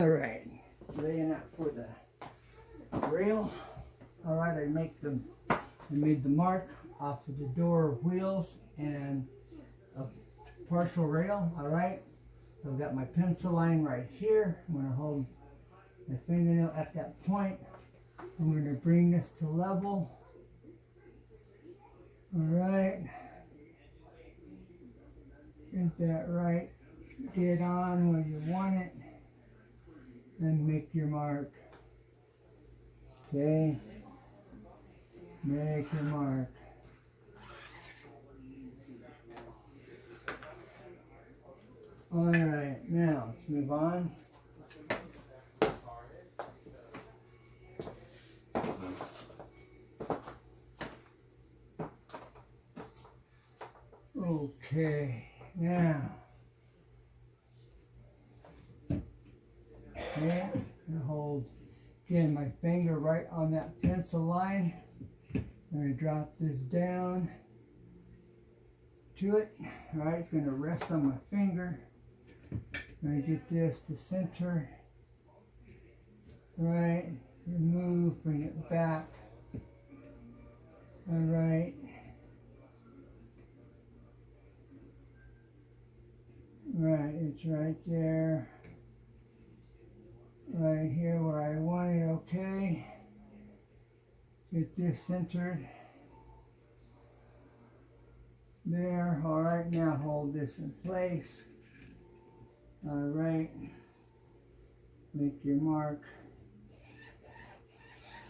All right, laying out for the rail. All right, I made the mark off of the door wheels and a partial rail. All right, I've got my pencil line right here. I'm going to hold my fingernail at that point. I'm going to bring this to level. All right, get that right dead on where you want it, and make your mark. Okay, make your mark. All right, now let's move on. Okay, now, okay, and hold again my finger right on that pencil line. I'm going to drop this down to it. All right, it's going to rest on my finger. I'm going to get this to center. All right, remove, bring it back. All right. Right, it's right there. Right here where I want it, okay. Get this centered. There, all right, now hold this in place. All right, make your mark.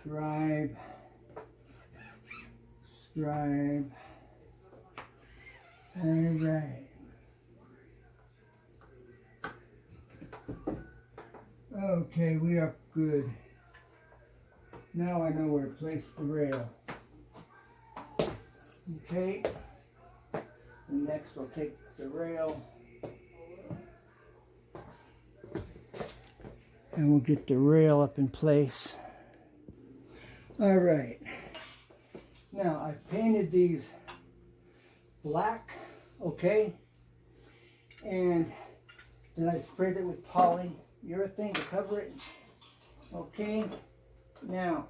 Scribe. Scribe. All right. Okay, we are good. Now I know where to place the rail. Okay, and next I'll take the rail and we'll get the rail up in place. All right, now I've painted these black, okay, and then I sprayed it with polyurethane to cover it. Okay, now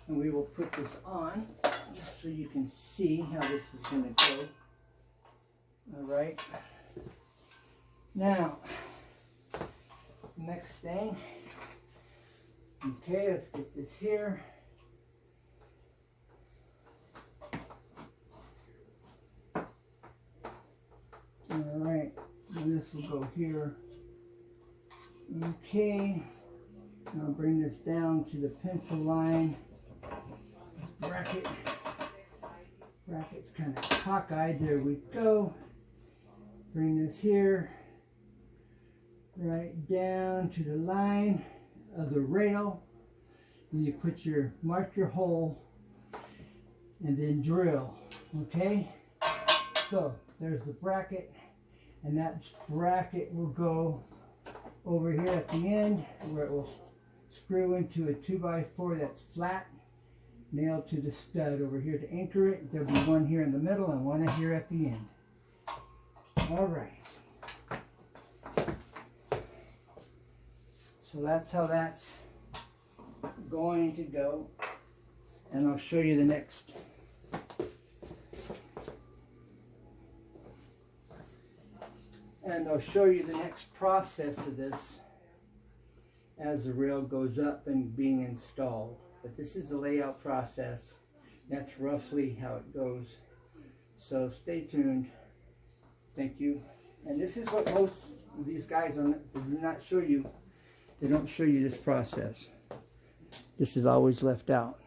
and we will put this on just so you can see how this is going to go. All right, now next thing, okay, let's get this here. All right, and this will go here. Okay, I'll bring this down to the pencil line. This bracket's kind of cockeyed. There we go. Bring this here, right down to the line of the rail. And you mark your hole, and then drill. Okay, so there's the bracket. And that bracket will go over here at the end where it will screw into a 2x4 that's flat, nailed to the stud over here to anchor it. There'll be one here in the middle and one here at the end. All right. So that's how that's going to go. And I'll show you the next. And I'll show you the next process of this as the rail goes up and being installed. But this is the layout process. That's roughly how it goes. So stay tuned. Thank you. And this is what most of these guys do not show you. They don't show you this process. This is always left out.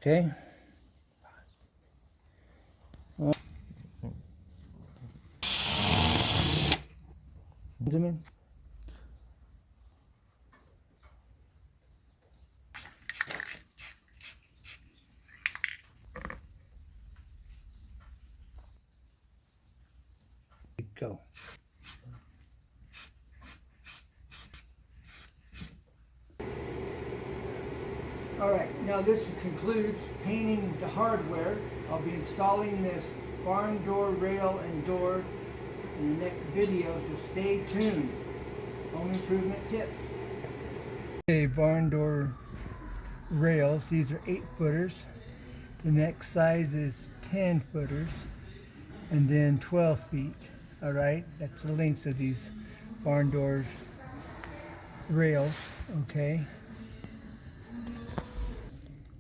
Okay. Zoom in. Go. Alright, now this concludes painting the hardware. I'll be installing this barn door, rail, and door in the next video, so stay tuned. Home improvement tips. Okay, barn door rails. These are 8-footers. The next size is 10-footers, and then 12 feet. Alright, that's the lengths of these barn door rails. Okay.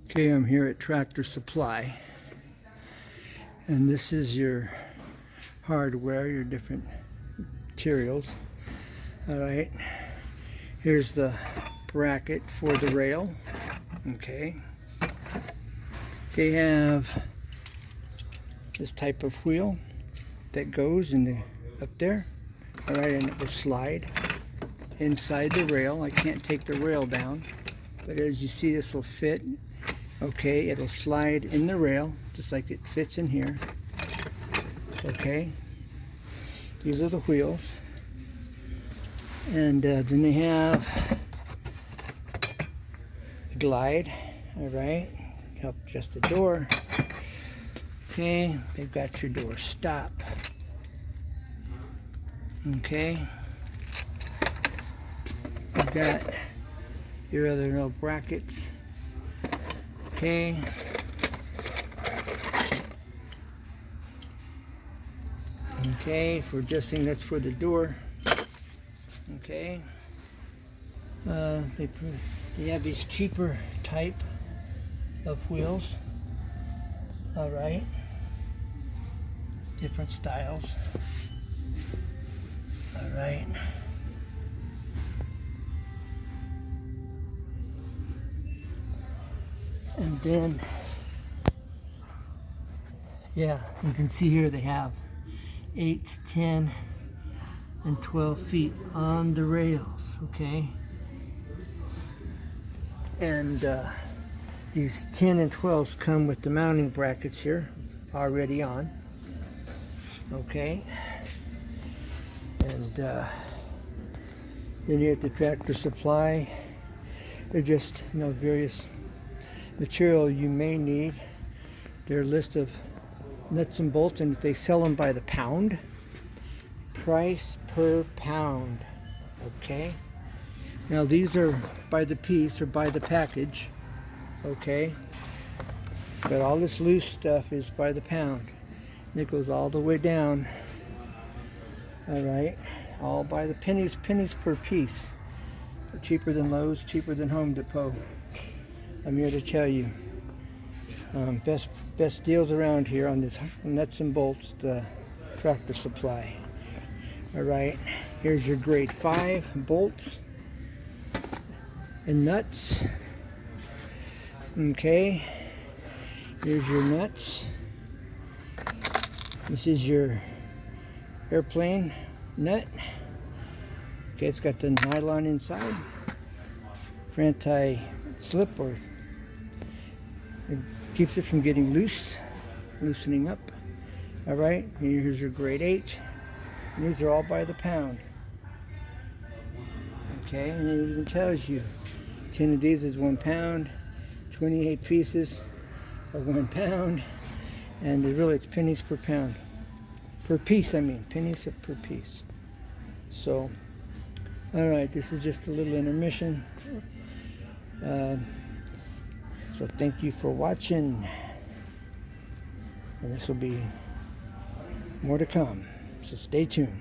Okay, I'm here at Tractor Supply, and this is your hardware, your different materials. Alright, here's the bracket for the rail. Okay, they have this type of wheel that goes in the up there. Alright, and it will slide inside the rail. I can't take the rail down, but as you see, this will fit. Okay, it'll slide in the rail just like it fits in here. Okay, these are the wheels, and then they have a glide. All right, help adjust the door. Okay, they've got your door stop. Okay, you've got your other little brackets. Okay, okay, for adjusting, that's for the door. Okay, they have these cheaper type of wheels. All right, different styles. All right. And then, yeah, you can see here they have 8, 10, and 12 feet on the rails, okay? And these 10 and 12s come with the mounting brackets here already on, okay? And then here at the Tractor Supply, they're just, you know, various material you may need. Their list of nuts and bolts, and they sell them by the pound. Price per pound. Okay, now these are by the piece or by the package. Okay, but all this loose stuff is by the pound, and it goes all the way down. All right, all by the pennies per piece. Cheaper than Lowe's, cheaper than Home Depot. I'm here to tell you, best deals around here on this nuts and bolts, the Tractor Supply. All right, here's your grade 5 bolts and nuts. Okay, here's your nuts. This is your airplane nut. Okay, it's got the nylon inside for anti-slip, or it keeps it from getting loosening up. All right, here's your grade 8. And these are all by the pound. Okay, and it even tells you 10 of these is 1 pound, 28 pieces are 1 pound, and it's pennies per pound. Per piece, I mean, pennies per piece. So, all right, this is just a little intermission. So thank you for watching, and this will be more to come, so stay tuned.